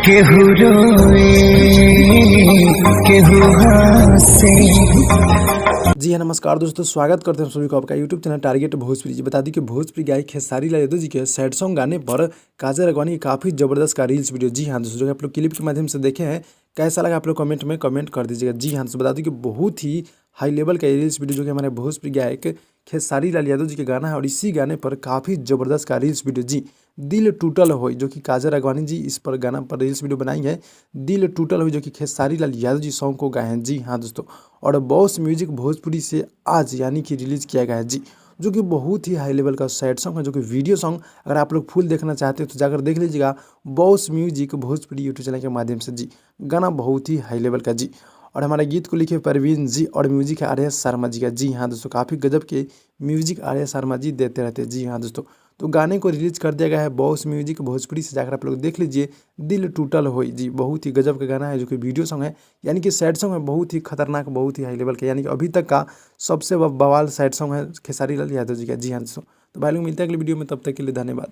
केहू रोए केहू हंसे। जी हाँ, नमस्कार दोस्तों, स्वागत करते हैं सभी को आपका यूट्यूब चैनल टारगेट भोजपुरी। जी बता दी कि भोजपुरी गायक खेसारी लाल यादव जी के सैड सॉन्ग गाने पर काजल राघवानी की काफ़ी ज़बरदस्त का रील्स वीडियो। जी हाँ दोस्तों, जो आप लोग क्लिप के माध्यम से देखे हैं, कैसा लगा आप लोग कमेंट में कमेंट कर दीजिएगा। जी हाँ दोस्तों, बता दूं कि बहुत ही हाई लेवल का ये रील्स वीडियो जो कि हमारे भोजपुरी गायक खेसारी लाल यादव जी के गाना है, और इसी गाने पर काफ़ी ज़बरदस्त का रील्स वीडियो जी दिल टूटल हो, जो कि काजल राघवानी जी इस पर गाना पर रील्स वीडियो बनाई है। दिल टूटल हो जो कि खेसारी लाल यादव जी सॉन्ग को गाए हैं। जी हाँ दोस्तों, और बॉस म्यूजिक भोजपुरी से आज यानी कि रिलीज़ किया गया है जी, जो कि बहुत ही हाई लेवल का सैड सॉन्ग है, जो कि वीडियो सॉन्ग अगर आप लोग फुल देखना चाहते हो तो जाकर देख लीजिएगा boss music Bhojpuri YouTube channel के माध्यम से। जी गाना बहुत ही हाई लेवल का जी, और हमारे गीत को लिखे परवीन जी, और म्यूजिक है आर्या शर्मा जी का। जी हाँ दोस्तों, काफ़ी गजब के म्यूजिक आर्या शर्मा जी देते रहते हैं। जी हाँ दोस्तों, तो गाने को रिलीज कर दिया गया है बॉस म्यूजिक भोजपुरी से, जाकर आप लोग देख लीजिए दिल टूटल होई। जी बहुत ही गजब का गाना है, जो कि वीडियो सॉन्ग है, यानी कि सैड सॉन्ग है, बहुत ही खतरनाक, बहुत ही हाई लेवल का, यानी कि अभी तक का सबसे बवाल सैड सॉन्ग है खेसारी लाल यादव जी का। जी हाँ दोस्तों, तो भाई लोग मिलते हैं अगले वीडियो में, तब तक के लिए धन्यवाद।